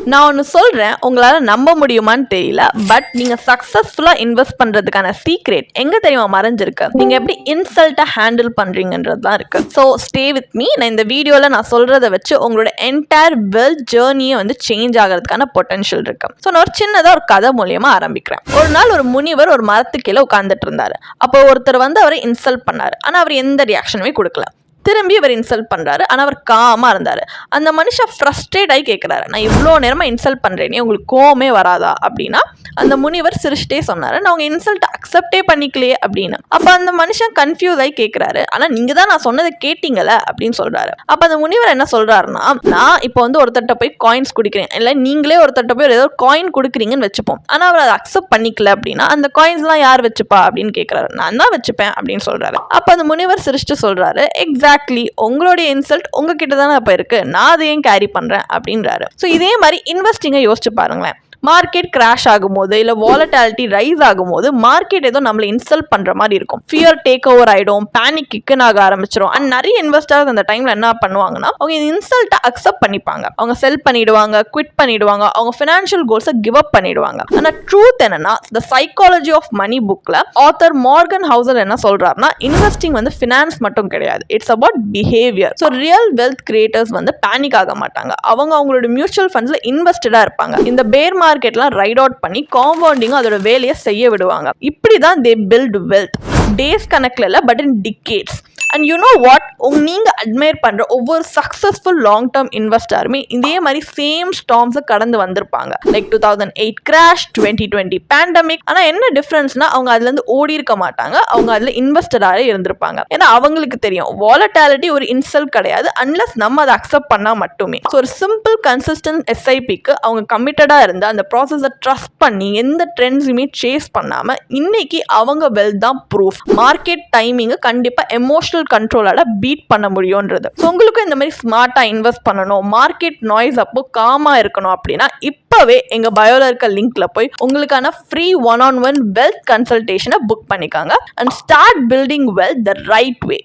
நான் ஒன்று சொல்கிறேன், உங்களால் நம்ப முடியுமான்னு தெரியல. பட் நீங்கள் சக்ஸஸ்ஃபுல்லாக இன்வெஸ்ட் பண்ணுறதுக்கான சீக்ரெட் எங்கே தெரியுமா மறைஞ்சிருக்கு? நீங்கள் எப்படி இன்சல்ட்டை ஹேண்டில் பண்ணுறீங்கன்றது தான் இருக்குது. So stay with me. நான் இந்த வீடியோவில் நான் சொல்கிறத வச்சு உங்களோட என்டையர் வெல்த் ஜேர்னியை வந்து சேஞ்ச் ஆகிறதுக்கான பொட்டன்ஷியல் இருக்குது. ஸோ நான் ஒரு சின்னதாக ஒரு கதை மூலியமாக ஆரம்பிக்கிறேன். ஒரு நாள் ஒரு முனிவர் ஒரு மரத்துக்கு கீழே உட்காந்துட்டு இருந்தார். அப்போ ஒருத்தர் வந்து அவரை இன்சல்ட் பண்ணார். ஆனால் அவர் எந்த ரியாக்ஷனுமே கொடுக்கல. திரும்பி இவர் இன்சல்ட் பண்ணுறாரு. ஆனால் அவர் காமாக இருந்தார். அந்த மனுஷன் ஃப்ரஸ்ட்ரேட் ஆகி கேட்குறாரு, நான் இவ்வளோ நேரமாக இன்சல்ட் பண்ணுறேனே, உங்களுக்கு கோவமே வராதா அப்படின்னா அந்த முனிவர் சிரிச்சிட்டே சொன்னார், நான் உங்கள் இன்சல்ட் அக்செப்டே பண்ணிக்கலையே அப்படின்னு. அப்போ அந்த மனுஷன் கன்ஃபியூஸ் ஆகி கேட்குறாரு, ஆனால் நீங்கள் தான் நான் சொன்னதை கேட்டீங்களே அப்படின்னு சொல்கிறாரு. அப்போ அந்த முனிவர் என்ன சொல்கிறாருன்னா, நான் இப்போ வந்து ஒருத்தட்ட போய் காயின்ஸ் குடிக்கிறேன், இல்லை நீங்களே ஒருத்தட்ட போய் ஏதோ காயின் கொடுக்குறீங்கன்னு வச்சுப்போம், ஆனால் அவர் அதை அக்செப்ட் பண்ணிக்கல அப்படின்னா அந்த காயின்ஸ்லாம் யார் வச்சுப்பா அப்படின்னு கேட்குறாரு. நான் தான் வச்சுப்பேன் அப்படின்னு சொல்கிறாரு. அப்போ அந்த முனிவர் சிரிச்சிட்டு சொல்கிறாரு, எக்ஸாக்ட்லி உங்களுடைய இன்சல்ட் உங்ககிட்ட தானே அப்போ இருக்கு, நான் அதை ஏன் கேரி பண்ணுறேன் அப்படின்றாரு. ஸோ இதே மாதிரி இன்வெஸ்டிங்கை யோசிச்சு பாருங்களேன். மார்க்கெட் கிராஷ் ஆகும்போது இல்லை வாலட்டாலிட்டி ரைஸ் ஆகும்போது மார்க்கெட் ஏதோ நம்மளை இன்சல்ட் பண்ணுற மாதிரி இருக்கும். ஃபியர் டேக் ஓவர் ஆகிடும், பேனிக் கிக்கன் ஆக ஆரம்பிச்சிடும். அண்ட் நிறைய இன்வெஸ்டர்ஸ் அந்த டைமில் என்ன பண்ணுவாங்கன்னா, அவங்க இந்த இன்சல்ட்டை அக்செப்ட் பண்ணிப்பாங்க. அவங்க செல் பண்ணிடுவாங்க, குவிட் பண்ணிடுவாங்க, அவங்க ஃபினான்ஷியல் கோல்ஸை கிவ் அப் பண்ணிடுவாங்க. ஆனால் ட்ரூத் என்னன்னா, த சைக்காலஜி ஆஃப் மணி புக்கில் ஆத்தர் மார்கன் ஹவுசர் என்ன சொல்றாருன்னா, இன்வெஸ்டிங் வந்து ஃபினான்ஸ் மட்டும் கிடையாது, it's about behaviour. So real wealth creators வந்து பேனிக் ஆக மாட்டாங்க. அவங்க அவங்களோட மியூச்சுவல் ஃபண்ட்ஸில் இன்வெஸ்டடாக இருப்பாங்க. இந்த பேர் மார்க்கெட்லாம் ரைட் அவுட் பண்ணி காம்பவுண்டிங் அதோட வேலையை செய்ய விடுவாங்க. இப்படி தான் தே பில்ட் வெல்த். டேஸ் கணக்கில் இல்லை, but in decades. And you know what, நீங்கள் அட்மையர் பண்ணுற ஒவ்வொரு சக்ஸஸ்ஃபுல் லாங் டேர்ம் இன்வெஸ்டருமே இதே மாதிரி சேம் ஸ்டார்ம்ஸை கடந்து வந்திருப்பாங்க. Like 2008 crash, 2020 pandemic. ஆனால் என்ன டிஃப்ரென்ஸ்னா, அவங்க அதுலேருந்து ஓடி இருக்க மாட்டாங்க, அவங்க அதில் இன்வெஸ்டராகவே இருந்திருப்பாங்க. ஏன்னா அவங்களுக்கு தெரியும் வாலட்டாலிட்டி ஒரு இன்சல்ட் கிடையாது அன்லஸ் நம்ம அதை அக்செப்ட் பண்ணால் மட்டுமே. ஸோ ஒரு சிம்பிள் கன்சிஸ்டன்ட் எஸ்ஐபிக்கு அவங்க கமிட்டடாக இருந்து அந்த ப்ராசஸை ட்ரஸ்ட் பண்ணி எந்த ட்ரெண்ட்ஸுமே சேஸ் பண்ணாமல் இன்னைக்கு அவங்க வெல்த் தான் ப்ரூஃப். மார்க்கெட் டைமிங்கை கண்டிப்பாக எமோஷனல் கண்ட்ரோலால பீட் பண்ண முடியும்ன்றது. ஸோ உங்களுக்கு இந்த மாதிரி ஸ்மார்ட்டா இன்வெஸ்ட் பண்ணணும், மார்க்கெட் நாய்ஸ் அப்போ காமா இருக்கணும் அப்படின்னா இப்பவே எங்க பயோல இருக்க லிங்க்ல போய் உங்களுக்கான ஃப்ரீ 1-on-1 வெல்த் கன்சல்டேஷனை புக் பண்ணிக்காங்க and start building wealth the right way.